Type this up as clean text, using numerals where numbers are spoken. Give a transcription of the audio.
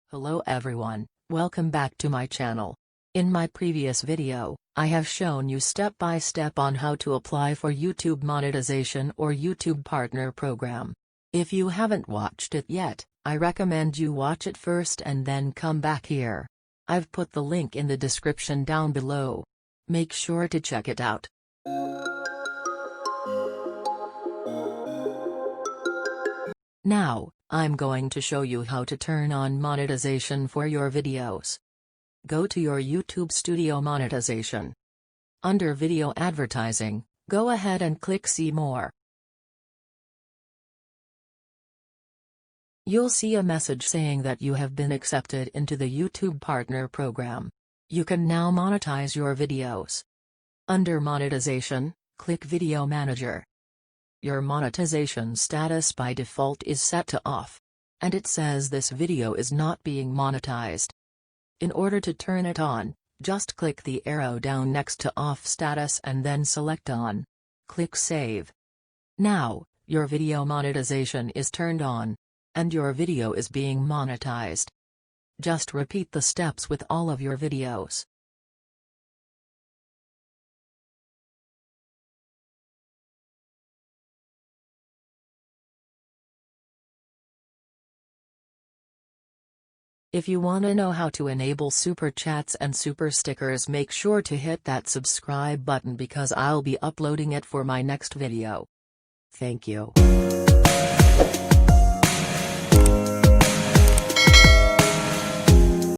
Hello everyone, welcome back to my channel. In my previous video, I have shown you step by step on how to apply for YouTube monetization or YouTube partner program. If you haven't watched it yet, I recommend you watch it first and then come back here. I've put the link in the description down below. Make sure to check it out. Now, I'm going to show you how to turn on monetization for your videos. Go to your YouTube Studio Monetization. Under Video Advertising, go ahead and click See More. You'll see a message saying that you have been accepted into the YouTube Partner Program. You can now monetize your videos. Under Monetization, click Video Manager. Your monetization status by default is set to off. And it says this video is not being monetized. In order to turn it on, just click the arrow down next to Off Status and then select On. Click Save. Now, your video monetization is turned on. And your video is being monetized. Just repeat the steps with all of your videos. If you want to know how to enable super chats and super stickers, make sure to hit that subscribe button because I'll be uploading it for my next video. Thank you.